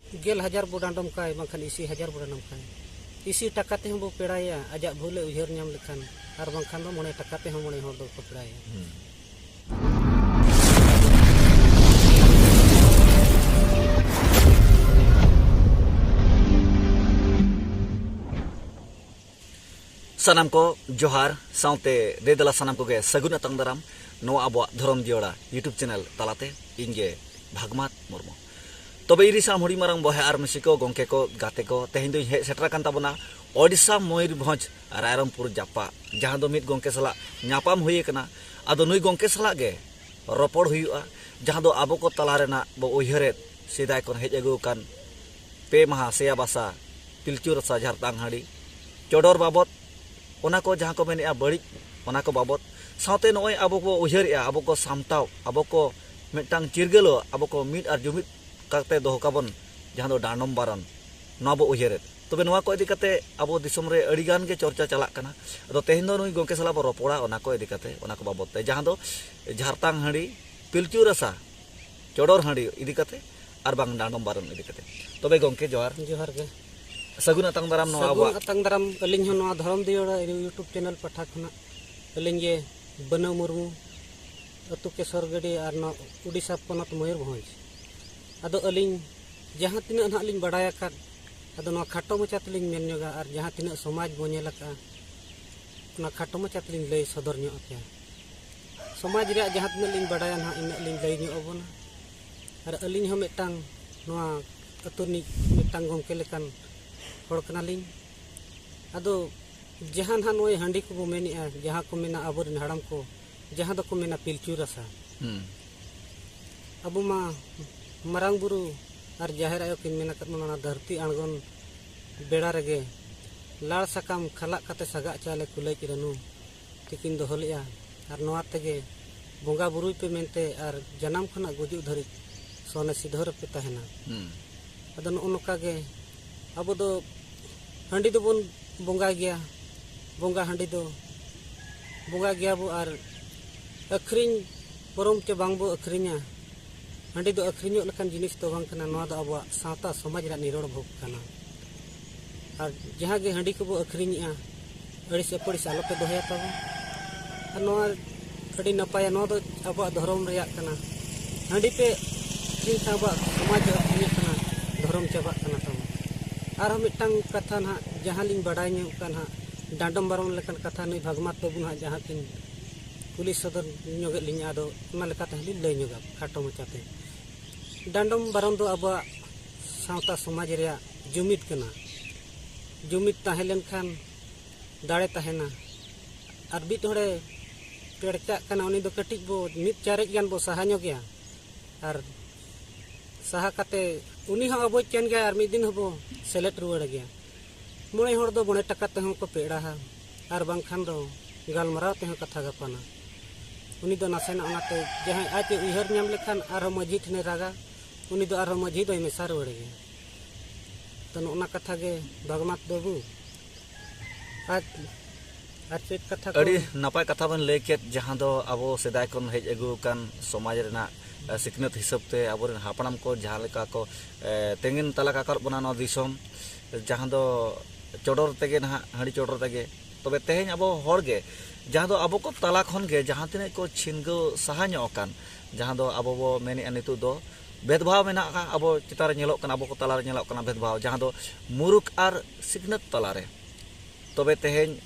10,000 बो डांडम काय बांखान 20,000 बो डांडम काय इसी टका ते हम बो पेड़ाया आजा भूले उहर नाम लेखान और बांखान दो मोने टका ते हम मोने हर दो को पेड़ाया सानाम को जोहार साउते रेदला सानाम को गे सगुन अतंग दाराम नो आबो धरम जियोड़ा यूट्यूब चैनल तालाते इंगे भागमात मुर्मु तबे इरिसा मुड़ी मारंग बहे आर मिसिको गोंके को गाते को तेहिं दो हे सेटरा कान ताबोना ओडिसा मयूरभंज रायरंगपुर जापा जहां दो मित गोंके सला न्यापाम हुई कना आदो नुई गोंके सला गे रोपड़ हुयुआ जहां दो आबो को तला रेना बो उयहरे सिदाय कोन हेज अगु कान पे महा सेया बासा पिलचू रसा झारतांग हाड़ी चोडोर बाबत ओना को जहां को मेनिया बड़ी ओना को बाबत साउते नोय आबो को उयहरिया आबो को सामताव आबो को मिटांग चिरगेलो आबो को मिट आर जुमित काते दोह काबन जहां दो डांडम बारन नबो उयहरे तबे नोआ को इदी काते आबो दिसम रे अड़ीगान के चर्चा चला कना अदो तेहिं दो नुई गोंके सला बो रोपड़ा ओना को इदी काते ओना को बाबत ते जहां दो झारतांग हाड़ी पिलचू रसा चोडोर हाड़ी इदी काते आर बांग डांडम बारन इदी काते तबे गोंके जोहार जोहार गे सगुन अतंग दाराम नो आबो अतंग दाराम अलिंग हो नोआ धरम दियोड़ा यूट्यूब चैनल पठा खना अलिंग ये बना मुर्मू अतु के सरगड़ी और न उड़ीसा पनत मयूरभंज अदो अलिंग जहां तिना ना अलिंग बड़ाया का अदो नोआ खाटो मचा तलिंग मेन योगा और जहां तिना समाज बो नेलका ना खाटो मचा तलिंग लय सदर न्यो अपया समाज रे जहां तिना लिंग बड़ाया ना इन लिंग लय न्यो अबोना और अलिंग हो मिटांग नोआ अतुनी मिटांग गोंके लेकान हड़ कनालिंग अदो जहां ना नोय हांडी को बो मेनिया जहां को मेना आबोरन हड़म को जहां दो को मेना पिलचू रसा अबो मा मरांग बुरु और जाहिर आयो किन मेना कतना धरती अणगन बेड़ा रगे लाड़ सकाम खला कते सगा चाले कुलै किरनु तिकिन दोहलिया और नोआ तेगे बोंगा बुरुई पे मेनते और जन्म खना गुजु धरि सोने सिधर पे तहना अदो नोका गे अब दो हांडी दो बोन बोंगा गया बोंगा हांडी दो बोंगा गया बो और अखरिन परम चे बांग बो अखरिन्या हांडी दो अखरिन्यो लकान जिनिस तो बांग कना नोआ दो अबवा सावता समाज रा निरोड़ भोग कना और जहां गे हांडी को बो अखरिन्या अड़िस अपड़िस आलो पे दोहया ताबो और नोआ अड़ी नपाया नोआ दो अबवा धर्म रिया कना हांडी पे चिंता अबवा समाज अखरिन्या कना धर्म चाबा कना ताबो और हम मिटांग कथा ना जहां लिंग बड़ाय न्यो का ना डांडम बारम लेकन कथा नुई भागमात बाबू ना जहां किन पुलिस सदर न्योगे लिंग आदो ओना लेकाते हली लय न्योगा खाटो मचाते डांडम बारम दो अब सावता समाज रे जुमित कना जुमित ताहेलन खान दाड़े ताहेना और बिट होड़े पेड़चा कना उनी दो कटिक बो मित चारेज गान बो सहा न्योगया और सहा काते उनी हो अब चेन गया और मिद दिन हबो सेलेट रुवाड़ गया मोणे हर दो बणे टका ते को पेड़ा हा और बांखान दो गालमराव ते कथा गपाना उनी दो नासेना ओनाते जहां आते उहर नाम लेखान और मजी ठने रागा उनी दो और मजी दो मेसा रुवाड़ गया तो ओना कथा गे भागमात बाबू आज चेत कथा अड़ी नपाय कथा बन लय केत जहां दो अबो सेदाय कोन हेज अगु कान समाज रेना सिकनत हिसाब ते आबोरन हापड़ाम को जहां लेका को तेंगिन तला काकर बना नो दिसम जहां दो चोडोर तेगे ना हाड़ी चोडोर तेगे तबे तेहेन अबो हर गे जहां दो अबो को तला खन गे जहां तिने को छिनगो सहान्यो कान जहां दो अबो बो मेनि अनितु दो भेदभाव मेना का अबो चितार नेलोक कान अबो को तला रे नेलोक कान भेदभाव जहां दो मुरुक आर सिकनत तला रे तबे तेहेन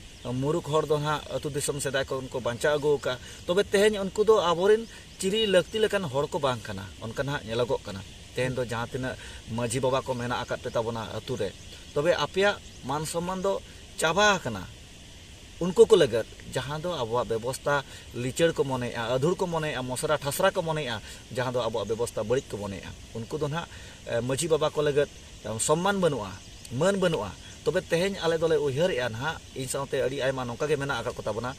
मुरुक हर दो हा अतु दिसम सेदाय को उनको बांचा अगु का तबे तेहेन उनको दो आबोरिन चिरी लक्ति लेकान हर को बांग कना उनका ना नेलोगो कना तेहेन दो जहां तिना माझी बाबा को मेना आकात पे ताबोना अतु रे तबे आपिया मान सम्मान दो चाबा कना उनको को लगत जहां दो आबवा व्यवस्था लिचड़ को मने अधुर को मने मसरा ठसरा को मने जहां दो आबवा व्यवस्था बड़ी को मने उनको दो ना माझी बाबा को लगत सम्मान बनुआ मन बनुआ तबे तेहेन आले दोले उहर ना इन साउते अड़ी आयमा नोका के मेना आकात को ताबोना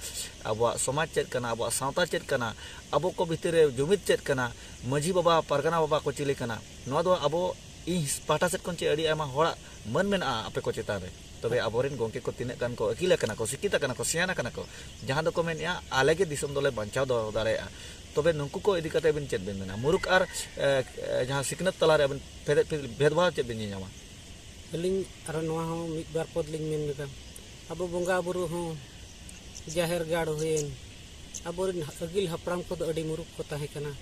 आबवा समाज चेत कना आबवा सावता चेत कना अबो को भितरे जुमित चेत कना माझी बाबा परगना बाबा को चिली कना नोआ दो अबो इन पाटा सेट कोन चे अड़ी आयमा होड़ा मन मेना आपे को चेता रे तबे आबोरेन गोंके को तिने कान को अकिला कना को सिकिता कना को सियाना कना को जहां दो को मेनिया आले के दिसम दोले बांचाव दो दारे तबे नुंकु को इदी कते बिन चेत बिन मेना मुरुक आर जहां सिकनत तला रे भेदभाव चेत बिन ᱧᱟᱢᱟ अलिंग आरो नोआ हो मिद बार पद लिंग मेन लेका अब बोंगा बुरु हो जाहेर गाड़ हुएन अब अगिल हपड़ाम को अड़ी मुरुक को ताहे कना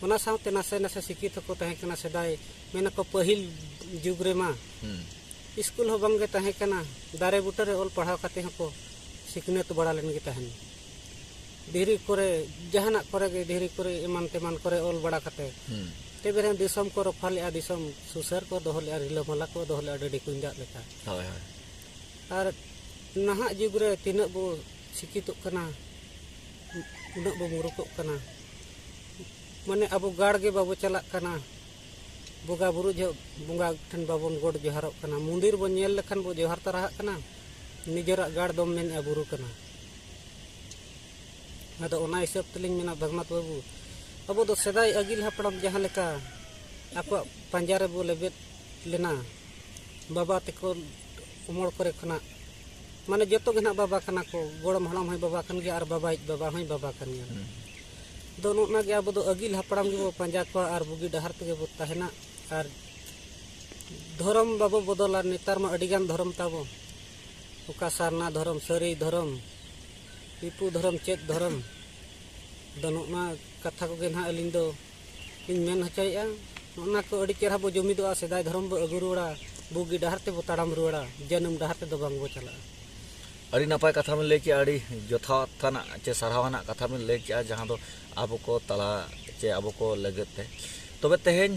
ओना साउते नासे नासे सिकित को ताहे कना सेदाय मेना को पहिल जुग रे मा स्कूल हो बंगे ताहे कना दारे बुटा रे ओल पढ़ाव काते हको सिकनत बड़ा लेन गे ताहन धीरी करे जहाना करे गे धीरी करे ईमान तेमान करे ओल बड़ा काते तेबेरे दिसम को रफाले आ दिसम सुसर को दोहले आ रिलमला को दोहले अडी कुंजा लेका होय होय आर नहा जुग रे तिना बो सिकितो कना उना बो मुरुको कना माने अब गाड़ गे बाबू चला कना बोगा बुरु जो बोंगा ठन बाबन गोड जोहारो कना मंदिर बो नेल लखन बो जोहार तरह कना निजरा गाड़ दम मेन बुरु कना अदो ओना हिसाब तलिंग मेना भगमत बाबू अब दो सदाई अगिल हपड़म जहां लेका आपा पंजारे बो लेबेत लेना बाबा तको उमर करे खना माने जतो गना बाबा कना को गोड़म हलाम है बाबा कन गे आर बाबा है बाबा कन गे दोनों ना गे अब दो अगिल हपड़म गे बो पंजा को आर बुगी डहर ते बो ताहेना आर धर्म बाबो बदला नेतार मा अडिगान धर्म ताबो ओका सारना धर्म सरी धर्म पिपू धर्म चेत धर्म दोनों ना कथा को गे ना अलिंग दो इन मेन हचाइया ओना को अडी चेहरा बो जमीदो आ सेदाय धर्म बो अगुरुड़ा बुगी डहर ते बो ताड़ाम रुड़ा जन्म डहर ते दो बांग बो चला अड़ी नपाय कथा में लेके अड़ी यथार्थना चे सराहना कथा में लेके जहां दो अब को तला चे अब को लगते तबे तेहेन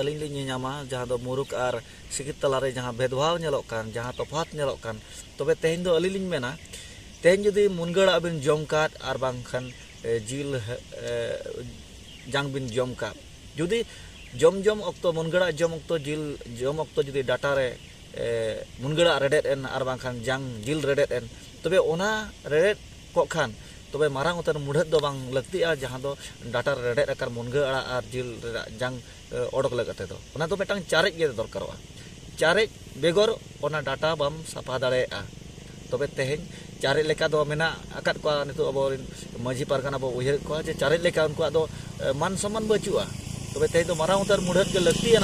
अलिंग लिंग ᱧᱟᱢᱟ जहां दो मुरुक आर सिकित तला रे जहां भेदभाव नेलोक कान जहां तफात नेलोक कान तबे तेहेन दो अलिंग लिंग मेना तेहेन जदी मुनगड़ा बिन जमकात आर बांखान जिल जांग बिन जमकात जदी जम अक्तो मुनगड़ा जम अक्तो जिल जम अक्तो जदी डाटा रे मुनगड़ा रेडेट एन आर बांखान जांग जिल रेडेट एन तबे ओना रेडेट को खान तबे मारांग उतर मुढ़त दो बांग लगतिया जहां दो डाटा रेडेट आकार मुनगड़ा आर जिल जांग ओडक लगते दो ओना तो मेटांग चारेज गे दरकारवा चारेज बेगर ओना डाटा बम साफा दाड़ेआ तबे तेहेन चारेज लेका दो मेना आकात को नितो अब माझी पारगाना बो उयहर को जे चारेज लेका उनको दो मान सम्मान बचुआ तबे तेहेन दो मारांग उतर मुढ़त गे लगतिया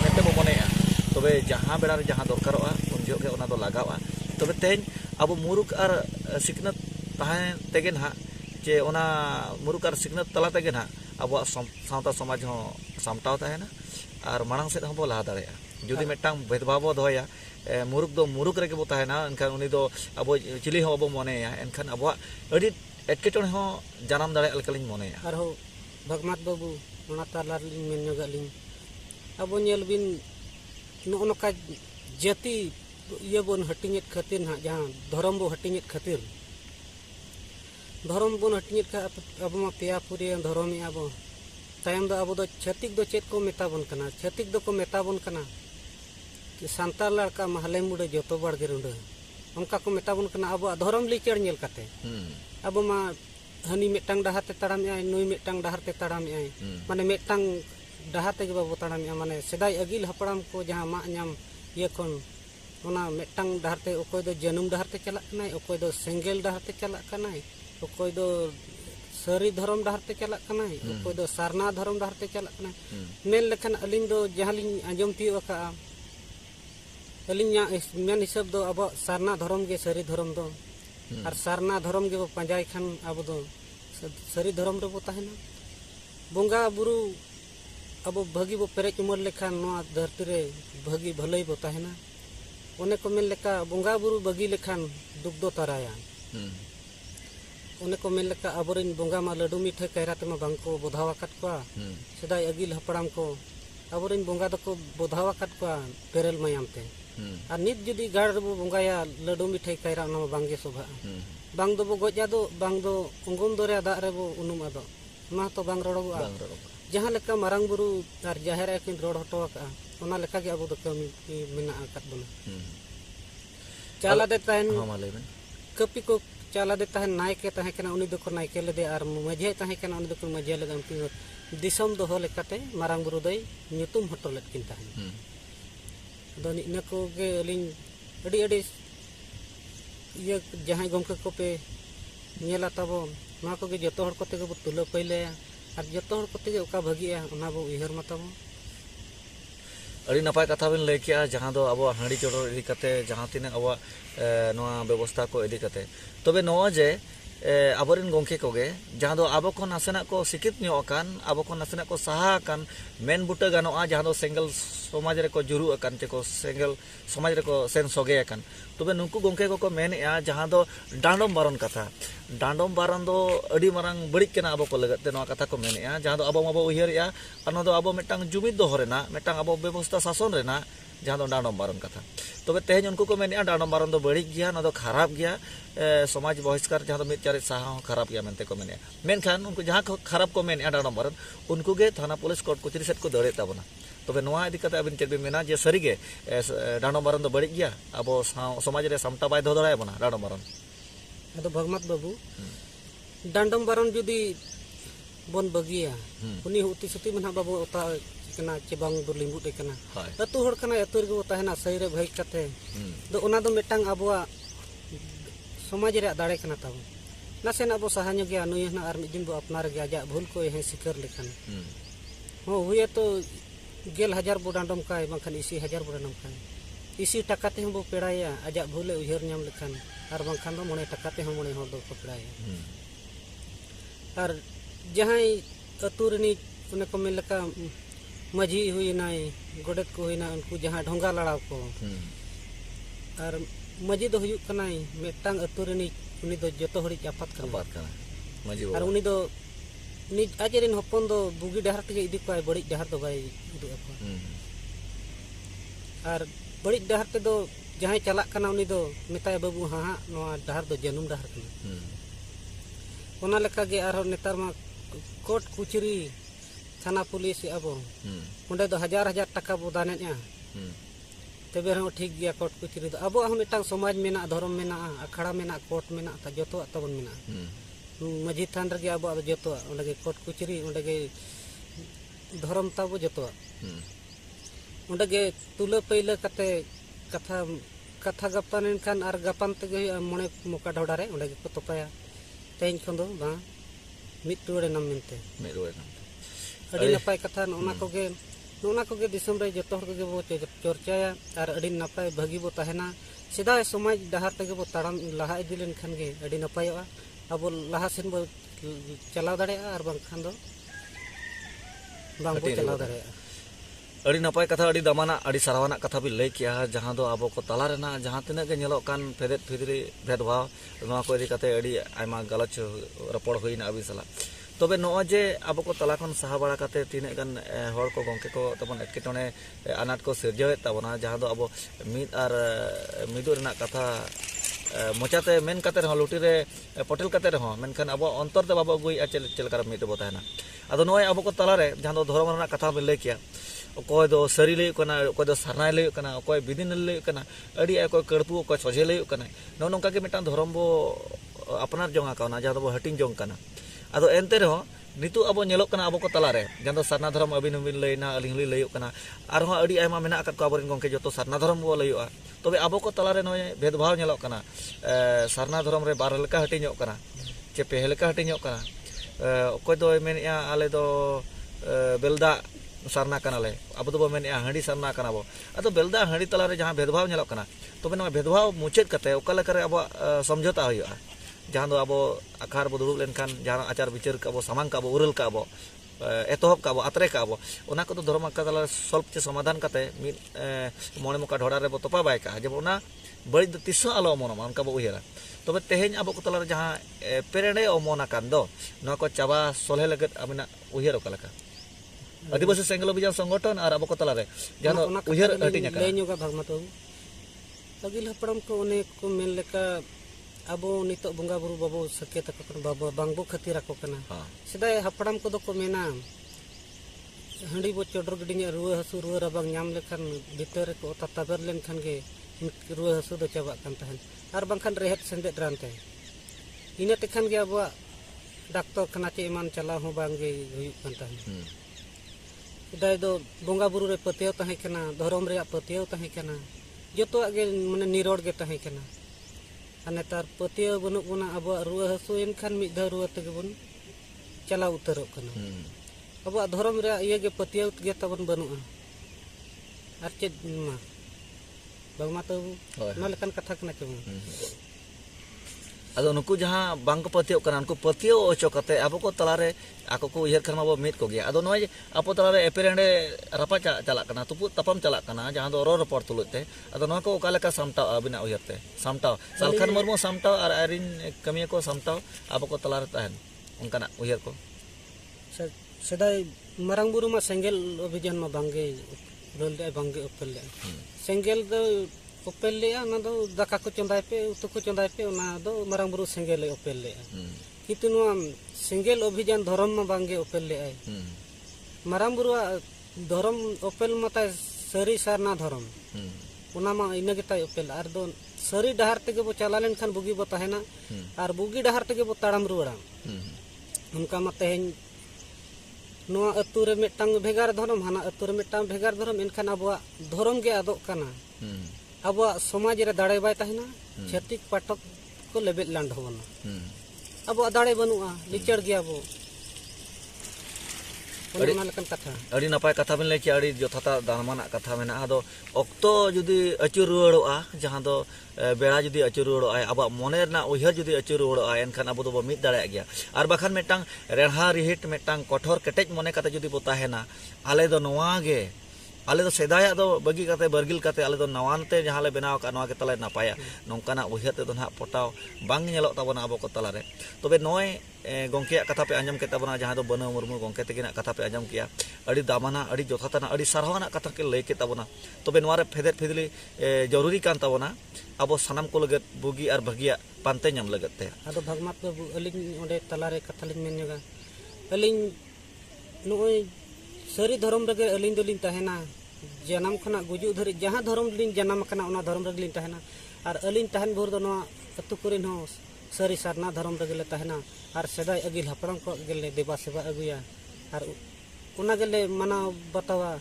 मेते बो मनेया तबे जहां बेड़ा रे जहां दरकारवा उन जोगे ओना दो लगावा तबे तेहेन अब मुरुक आर सिकनत ताहे तेगे ना जे ओना मुरुक आर सिकनत तला तेगे ना अब सावता समाज हो सामटाव ताहेना आर मांग सेद हो लहा दाड़ेया जुदी मेटांग भेदभाव दोया मुरुक दो मुरुक रेगे बो ताहेना एनखान उनी दो अब चिली हो अब मनेया एनखान अब अडी एटकेटोन हो जानाम दाड़े अलकलिन मनेया आर हो भगमत बाबू ओना ताला लिंग मेन नगलिंग अब नेल बिन नोका जाति ये बोन हटिंगेत खातिर ना जहां धर्म बो हटिंगेत खातिर धर्म बोन हटिंगेत का अब मा पेया पुरी धर्म अब तायम दो अब दो छतिक दो चेत को मेता बन कना छतिक दो को मेता बन कना कि सांताल लड़का महले मुडे जतो बाड़ गे रुंडे उनका को मेता बन कना अब धर्म ली चढ़ नेल काते अब मा हनी मेटांग डहार ते ताड़ाम आय नुई मेटांग डहार ते ताड़ाम आय माने मेटांग डहार ते बाबू ताड़ाम माने सेदाय अगिल हपड़ाम को जहां मा नाम ये कोन ओना मेटांग डहार ते ओकोय दो जन्म डहार ते चला कनाय ओकोय दो सेंगेल डहार ते चला कनाय ओकोय दो सरी धर्म डहार ते चला कनाय ओकोय दो सारना धर्म डहार ते चला कनाय मेन लेखन अलिंग दो जहां लिंग आंजम तियो का अलिंग मेन हिसाब दो अब सारना धर्म गे सरी धर्म दो आर सारना धर्म गे पंजाय खान अब दो सरी धर्म रे बो ताहेना बोंगा बुरु अब भगी बो पेरेज उमर लेखान नोआ धरती रे भगी भलई बो ताहेना ओने को मेन लेका बोंगा बुरु बगी लेखान दुख दो तराया ओने को मेन लेका अबरिन बोंगा मा लडू मिठाई कैरा ते मा बांको बोधावा कट कोआ सदाय अगिल हपड़ाम को अबरिन बोंगा दको बोधावा कट कोआ पेरेल मायाम ते आर नित जुदी गाड़ रे बो बोंगाया लडू मिठाई कैरा ना बांगे शोभा बांग दो बो गजा दो बांग दो उंगुम दोरे दा रे बो उनुम आदो ना तो बांग रोड़ोआ जहां लेका मारांग बुरु आर जाहेर किन रोड हटो का ओना लेका गे अबो दो कमी मेना आकात बना चाला दे ताहन कपी को चाला दे ताहन नायके ताहे कना उनी दो को नायके लेदे आर मजे ताहे कना उनी दो को मजे लेदे उनकी दिसम दो हो लेकाते मारांग बुरु दई ᱧᱩᱛᱩᱢ हटो लेत किन ताहन दो निना को गे अलिंग अडी अडी ये जहां गमके को पे नेला तबो नोआ को गे जतो हर कोते गे बो तुला पहलेया और जतो हर कोते गे ओका भगिया ओना बो उयहर माताबो अड़ी नपाय कथा बिन लay किया जहां दो अब हांडी चोडोर इदी कते जहां तिना अब नोआ व्यवस्था को इदी कते तबे नोआ जे आबोरिन गोंके कोगे जहां दो आबो को नासेना को सिकित न्यो अकान आबो को नासेना को सहा अकान मेन बुटा गानोआ जहां दो सेंगल समाज रे को जुरु अकान ते को सेंगल समाज रे को सेन सोगे अकान तबे नुकु गोंके को मेनया जहां दो डांडोम बारन कथा डांडोम बारन दो अड़ी मारंग बड़ी केना आबो को लगते नोआ कथा को मेनया जहां दो आबो माबो उहिरया अनो दो आबो मेटांग जुमिद दो हरेना मेटांग आबो व्यवस्था शासन रेना जहां दो डांडोम बारन कथा तबे तेज उनको को मेनया डांडोम बारन दो बड़ी गया ना दो खराब गया समाज बहिष्कार जहां दो मित चारे साहा खराब गया मेनते को मेनया मेनखान उनको जहां खराब को मेनया डांडोम बारन उनको गे थाना पुलिस कोर्ट कचहरी सेट को दड़े ताबना तबे नोआ इदी कते अबिन चेक मेना जे सरीगे डांडोम बारन दो बड़ी गया अब समाज रे सामटा बाय दो दड़ाय बना डांडोम बारन अदो भगमत बाबू डांडोम बारन जुदी बोन बगिया उनी हुती सुती मना बाबू ओता कना चेबांग दो लिंबू दे कना अतु हर कना अतु रे ताहेना सही रे भई कते दो ओना दो मेटांग आबोआ समाज रे दाड़े कना ताबो नासेन आबो सहान्य गया नुय ना आर मिदिन बो अपनार गया जा भूल को हे सिकर लेखन हो हुए तो 10,000 बो डांडोम काय बंखान 80,000 बो डांडोम काय 80 टका ते हम बो पेड़ाया आजा भूले उहर नाम लेखन आर बंखान दो 9 टका ते हम 9 हर दो पेड़ाया आर जहां अतु रे उने को मेन लका माझी हुई नाय गोडेत को हुई ना उनको जहां ढोंगा लड़ाव को और माझी दो हुई कनाई मेटांग अतु रे उनी दो जतो हड़ी आपात कना माझी और उनी दो नि आजेरिन हपन दो बुगी डहर ते इदी को बड़ी डहर दो बाय उदु ako और बड़ी डहर ते दो जहां चला कना उनी दो मेताय बाबू हां नोआ डहर दो जनुम डहर कना ओना लेका गे आरो नेतार मा कोर्ट कुचरी थाना पुलिस अब उन्हें दो 1000 टका बो दानेया तबे रहो ठीक गया कोर्ट कुचरी दो अब हम मिटांग समाज मेना धर्म मेना अखाड़ा मेना कोर्ट मेना ता जतो तबन मेना माझी थान रे अब जतो उन्हें कोर्ट कुचरी उन्हें धर्म ताबो जतो उन्हें तुला पहले कते कथा कथा गपान खान और गपान ते मने मोका ढोडा रे उन्हें को तोपाया तेज खन दो बा मिट टुड़े नाम मेनते अड़ी नपाय कथा नोना कोगे दिसम रे जतो हर कोगे बो चर्चाया और अड़ी नपाय भागी बो ताहेना सीधा समाज डहार तगे बो ताड़ाम लहा इदी लेन खान गे अड़ी नपायवा अब लहा सेन बो चलाव दाड़े और बांखान दो बांग बो चलाव दाड़े अड़ी नपाय कथा अड़ी दमाना अड़ी सरावाना कथा भी लay किया जहां दो आबो को तला रेना जहां तिना गे नेलो कान फेदेत फिदरी भेदभाव नोआ को इदी कते अड़ी आयमा गलच रपड़ होइना अबि सला तबे नो जे अब को तला खन सहा बड़ा कते तीन गन हर को गोंके को तबन एटकेटने अनाट को सिरजावे ताबना जहां दो अब मिद आर मिदु रेना कथा मोचाते मेन कते रह लुटी रे पटेल कते रह मेनखान अब अंतर ते बाबा गुई चलकर मिद बो ताहेना अदो नोय अब को तला रे जहां दो धर्म रेना कथा बे लay किया अकोय दो सरी लय कना अकोय दो सरनाय लय कना अकोय बिदिन लय कना अड़ी अकोय कड़पू अकोय सोजे लय कना नो नोंका के मिटान धर्म बो अपनार जोंगा काना जहां दो हटिन जोंग कना अदो एनते रहो नितु अब नेलो कना अब को तला रे जहां दो सरना धर्म अबिन बिन लयना अलिंग लय कना आर हो अड़ी आयमा मेना अकत को अबरिन गोंके जतो सरना धर्म बो लयआ तबे अब को तला रे नोय भेदभाव नेलो कना सरना धर्म रे बार लेका हटिन कना चे पहले लेका हटिन कना अकोय दो मेनया आले दो बेलदा सरना कनाले अब दो मेनया हांडी सरना कना बो अदो बेलदा हांडी तला रे जहां भेदभाव नेलो कना तबे नो भेदभाव मुचेत कते ओका लेका रे अब समझौता होइआ जहां दो अब आखार बो दुरुब लेनखान जहां आचार विचार का समांग का उरल का एतहब का आत्रे का ओना को धर्म का तला सल्व चे समाधान कते मिद मने मोका ढोड़ा रे बो तोपा बाय का जब ओना बड़ी तिसो आलो अमोना मान का बो उहेरा तबे तेहेन अब को तला जहां पेरेडे अमोना कान दो नो को चाबा सोले लगत अबिना उहेर ओका लका आदिवासी सेंगल अभियान संगठन और अब को तला रे जहां उहेर हटिन का लेኞगा भागमत अगिल हपड़म को ओने को मेन लेका अब नितो बंगा बुरु बाबू सकेत बाबू बांगबो खातिर को कना सिदाय हपड़ाम को दो को मेना हंडी बो चोडर गडिया रुआ हसु रुआ रबांग नाम लेखान भीतर को तताबर लेन खान गे रुआ हसु दो चाबा कान तहन आर बांखान रेहत सेंदेत रानते इना तेखान गे अब डॉक्टर खाना चे ईमान चला हो बांगे हुई कान तहन सिदाय दो बंगा बुरु रे पतियो तहे कना धर्म रे पतियो तहे कना जतो गे माने निरोड गे तहे कना ᱟᱨ ᱱᱮᱛᱟᱨ ᱯᱟᱹᱛᱭᱟᱹᱣ ᱵᱟᱹᱱᱩᱜ ᱵᱚᱱᱟ ᱟᱵᱚᱣᱟᱜ ᱨᱩᱣᱟᱹ ᱦᱟᱹᱥᱩᱭᱮᱱ ᱠᱷᱟᱱ ᱢᱤᱫ ᱫᱷᱟᱣ ᱨᱩᱣᱟᱹ ᱛᱮᱜᱮ ᱵᱚᱱ ᱪᱟᱞᱟᱣ ᱩᱛᱟᱹᱨᱚᱜ ᱠᱟᱱᱟ ᱟᱵᱚᱣᱟᱜ ᱫᱷᱚᱨᱚᱢ ᱨᱮᱭᱟᱜ ᱤᱭᱟᱹ ᱜᱮ ᱯᱟᱹᱛᱭᱟᱹᱣ ᱜᱮ ᱛᱟᱵᱚᱱ ᱵᱟᱹᱱᱩᱜᱼᱟ ᱟᱨ ᱪᱮᱫ ᱢᱟ ᱵᱟᱝᱢᱟ ᱛᱚ ᱚᱱᱟ ᱞᱮᱠᱟᱱ ᱠᱟᱛᱷᱟ ᱠᱟᱱᱟ ᱪᱮ ᱟᱫᱚ ᱱᱩᱠᱩ ᱡᱟᱦᱟᱸ ᱵᱟᱝᱠᱚ ᱯᱟᱹᱛᱭᱟᱹᱣ ᱠᱟᱱᱟ ᱩᱱᱠᱩ ᱯᱟᱹᱛᱭᱟᱹᱣ ᱚᱪᱚ ᱠᱟᱛᱮ ᱟᱵᱚ ᱠᱚ ᱛᱟᱞᱟᱨᱮ ᱟᱠᱚ ᱠᱚ ᱩᱭᱦᱟᱹᱨ ᱠᱷᱟᱱ ᱢᱟᱵᱚ ᱢᱤᱫ ᱠᱚᱜᱮᱭᱟ ᱟᱫᱚ ᱱᱚᱜᱼᱚᱭ ᱟᱵᱚ ᱛᱟᱞᱟᱨᱮ ᱮᱯᱮᱨᱦᱮᱸᱰᱮ ᱨᱟᱯᱟᱪ ᱪᱟᱞᱟᱜ ᱠᱟᱱᱟ ᱛᱩᱯᱩᱫ ᱛᱟᱯᱟᱢ ᱪᱟᱞᱟᱜ ᱠᱟᱱᱟ ᱡᱟᱦᱟᱸ ᱫᱚ ᱨᱚᱲ ᱨᱚᱯᱚᱲ ᱛᱩᱞᱩᱡ ᱛᱮ ᱟᱫᱚ ᱱᱚᱣᱟ ᱠᱚ ᱚᱠᱟ ᱞᱮᱠᱟ ᱥᱟᱢᱴᱟᱣ ᱟᱵᱤᱱᱟᱜ ᱩᱭᱦᱟᱹᱨ ᱛᱮ ᱥᱟᱢᱴᱟᱣ ᱥᱟᱞᱠᱷᱟᱱ ᱢᱩᱨᱢᱩ ᱥᱟᱢᱴᱟᱣ ᱟᱨ ᱟᱹᱨᱤᱧ ᱠᱟᱹᱢᱤᱭᱟᱹ ᱠᱚ ᱥᱟᱢᱴᱟᱣ ᱟᱵᱚ ᱠᱚ ᱛᱟᱞᱟᱨᱮ ᱛᱟᱦᱮᱱ ᱚᱱᱠᱟᱱᱟᱜ ᱩᱭᱦᱟᱹᱨ ᱠᱚ ᱥᱮᱫᱟᱭ ᱢᱟᱨᱟᱝ ᱵᱩᱨᱩ ᱢᱟ ᱥᱮᱸᱜᱮᱞ ᱚᱵᱷᱤᱡᱟᱱ ᱢᱟ ᱵᱟᱝᱜᱮ ᱨᱚᱞ ᱞᱮᱜᱼᱟ ᱵᱟᱝᱜᱮ ᱚᱯᱮᱞ ᱞᱮᱜᱼᱟ ᱥᱮᱸᱜᱮᱞ ᱫᱚ ᱚᱯᱮᱞ ᱞᱮᱜᱼᱟ ᱚᱱᱟ ᱫᱚ ᱫᱟᱠᱟ ᱠᱚ ᱪᱚᱸᱫᱟᱭ ᱯᱮ ᱩᱛᱩ ko ᱪᱚᱸᱫᱟᱭ ᱯᱮ ᱚᱱᱟ ᱫᱚ ᱢᱟᱨᱟᱝ ᱵᱩᱨᱩ ᱥᱮᱸᱜᱮᱞᱮ ᱚᱯᱮᱞ ᱞᱮᱜᱼᱟ ᱠᱤᱱᱛᱩ ᱱᱚᱣᱟ ᱥᱮᱸᱜᱮᱞ ᱚᱵᱷᱤᱡᱟᱱ ᱫᱷᱚᱨᱚᱢ ᱢᱟ ᱵᱟᱝᱜᱮ ᱚᱯᱮᱞ ᱞᱮᱜᱼᱟᱭ ᱢᱟᱨᱟᱝ ᱵᱩᱨᱩᱣᱟᱜ ᱫᱷᱚᱨᱚᱢ ᱚᱯᱮᱞ ᱢᱟᱛᱟᱭ ᱥᱟᱹᱨᱤ ᱥᱟᱨᱱᱟ ᱫᱷᱚᱨᱚᱢ ᱚᱱᱟ ᱢᱟ ᱤᱱᱟᱹ ᱜᱮᱛᱟᱭ ᱚᱯᱮᱞ ᱟᱨ ᱫᱚ ᱥᱟᱹᱨᱤ ᱰᱟᱦᱟᱨ ᱛᱮᱜᱮ ᱵᱚ ᱪᱟᱞᱟᱣ ᱞᱮᱱᱠᱷᱟन ᱵᱩᱜᱤ ᱵᱚ ᱛᱟᱦᱮᱱᱟ ᱟᱨ ᱵᱩᱜᱤ ᱰᱟᱦᱟर ᱛᱮᱜᱮ ᱵᱚ ᱛᱟᱲᱟᱢ ᱨᱩᱣᱟᱹᱲᱟ ᱚᱱᱠᱟ ᱢᱟ ᱛᱮᱦᱮᱧ ᱱᱚᱣᱟ ᱟᱹᱛᱩ ᱨᱮ ᱢᱤᱫᱴᱟᱝ ᱵᱷᱮᱜᱟᱨ ᱫᱷᱚᱨᱚᱢ ᱦᱟᱱᱟ ᱟᱹᱛᱩ ᱨᱮ ᱢᱤᱫᱴᱟᱝ ᱵᱷᱮᱜᱟर ᱫᱷᱚᱨᱚᱢ ᱮᱱᱠᱷᱟᱱ ᱟᱵᱚᱣᱟᱜ ᱫᱷᱚᱨᱚᱢ ᱜᱮ ᱟᱫᱚᱜ ᱠᱟᱱᱟ ᱟᱵᱚᱣᱟᱜ ᱥᱚᱢᱟᱡᱽ ᱨᱮ ᱫᱟᱲᱮ ᱵᱟᱭ ᱛᱟᱦᱮᱱᱟ ᱪᱷᱟᱹᱛᱤᱠ ᱯᱟᱴᱚᱠ को लेबेद लांड होबना अब दाड़े बनुआ लिचड़ गया बो ओना लेकन कथा अड़ी नपाय कथा बिन लेके अड़ी जथाता दानमाना कथा मेना आदो ऑक्तो जुदी अचुर रुवाड़ोआ जहां दो बेड़ा जुदी अचुर रुवाड़ोआ अब मने रना उयहर जुदी अचुर रुवाड़ोआ एनखान अब दो मिद दाड़े गया आर बाखान मेटांग रेढ़ा रिहिट मेटांग कठोर केटेज मने कते जुदी बो ताहेना आले दो नोवा गे आले दो सेदाया दो बगी कते बरगिल कते आले दो नवानते जहां ले बनाव का नोवा के तले नापाया नोंकाना उयहर ते दो ना पटाव बांग नेलो ताबना अब को तलारे तबे नोय गोंके कथा पे आंजम के ताबना जहां दो बनो मुर्मू गोंके तकिना कथा पे आंजम किया अड़ी दामाना अड़ी जोथातना अड़ी सारहाना कथा के लय के ताबना तबे नोवारे फेदेर फेदली जरूरी कान ताबना अब सानाम को लगत बुगी आर भगिया पानते नाम लगत ते आदो भगमात बाबू अलिन ओंडे तलारे कथा लिन मेनगा अलिन नोय सरी धर्म रगे अलिन दोलिन तहेना जन्म खना गुजु धरि जहां धर्म लिन जन्म कना ओना धर्म रगे लिन तहेना आर अलिन तहन भोर दो नोआ अतु कोरिन हो सरी सारना धर्म रगे ले तहेना आर सदाय अगिल हपड़म को गेले देवा सेवा अगुया आर ओना गेले मना बतावा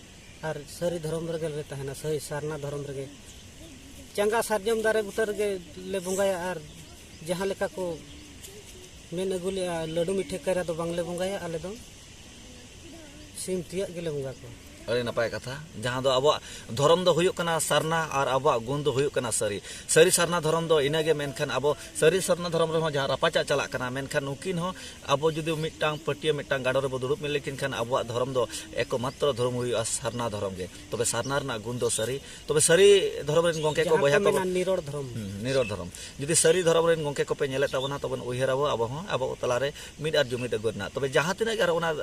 आर सरी धर्म रगे ले तहेना सही सारना धर्म रगे चंगा सारजम दारे बुतर गे ले बुंगाया आर जहां लेका को मेन अगुले लड्डू मिठे करा दो बांगले बुंगाया आले दो सिम तिया गेले बुंगा को अरे नपाय कथा जहां दो अब धर्म दो हुयुक कना सारना और अब गुण दो हुयुक कना सरी सरी सारना धर्म दो इनागे मेनखान अब सरी सारना धर्म रे जहां रापाचा चला कना मेनखान नुकिन हो अब जुदी मिटांग पटिया मिटांग गाडो रे दुरुप मिल लेकिन खान अब धर्म दो एकमात्र धर्म हुयुआ सारना धर्म गे तबे सारना रना गुण दो सरी तबे सरी धर्म रे गोंके को बया को निरोड़ धर्म जुदी सरी धर्म रे गोंके को पे नेले ताबना तबन उयहर अब हो अब तलारे मिड आर जुमिद अगुरना तबे जहां तिना गार ओना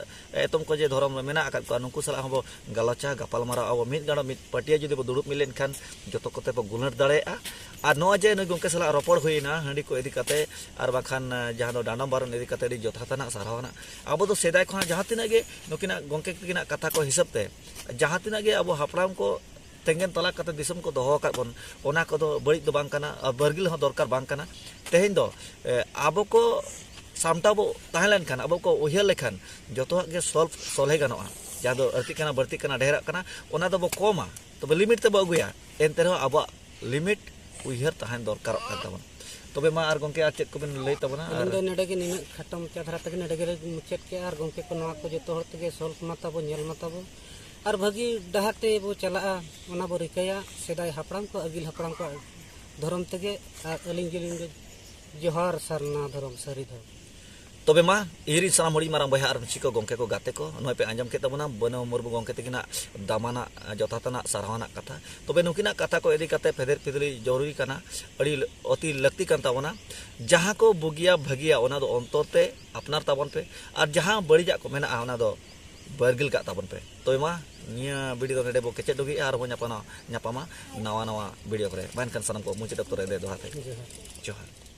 तुम को जे धर्म मेना आकात को नुकु सला हो गलचा गपाल मारा अब मिद गाड़ो मिद पटिया जुदी बो दुड़ुप मिलेन खान जतो कोते बो गुलर दाड़ेआ आर नो जे न गोंके सला रपड़ होइना हंडी को इदी कते आर बाखान जहां दो डांडम बारन इदी कते जथाताना सारहावना अब दो सेदाय खना जहां तिना गे नुकिना गोंके किना कथा को हिसाब ते जहां तिना गे अब हापड़ाम को तेंगेन तला कते दिसम को दोहो का बन ओना को दो बड़ी दो बांग कना बरगिल हो दरकार बांग कना तेहेन दो अब को सामटा बो ताहेलन खान अब को उयहर लेखान जतो गे सॉल्व सोल्हे गानोआ जहां दो अर्ती कना बर्ती कना ढेरा कना ओना दो बो कोमा तबे लिमिट ते बो अगुया एनते रहो अब लिमिट उयहर ताहेन दरकार का तबन तबे मा आर गोंके आ चेक को बिन लई तबना आर दो नेडे गे निना खटम चाधरा तक नेडे गे मुचेत के आर गोंके को नवा को जतो हर तगे सॉल्व माता बो नेल माता बो आर भगी डहार ते बो चला ओना बो रिकया सेदाय हापड़ाम को अगिल हापड़ाम को धर्म तगे आर अलिंग गेलिंग जोहार सरना धर्म सरी धर्म तबे मा इरी साना मड़ी मारांग बहा आर चिको गोंके को गाते को नय पे आंजम के तबना बनो मुर्मु गोंके तकिना दामाना जथातना सारहाना कथा तबे नुकिना कथा को इदी कते फेदेर फेदली जरूरी कना अड़ी अति लक्ति कान ताबना जहां को बुगिया भगिया ओना दो अंतरते अपनार ताबन पे और जहां बड़ीजा को मेना ओना दो बरगिल का ताबन पे तबे मा निया वीडियो दो नेडे बो केचे दोगी आर हो न्यापामा नवा नवा वीडियो करे बानखान सानाम को मुचे डॉक्टर दे दोहाते जोहार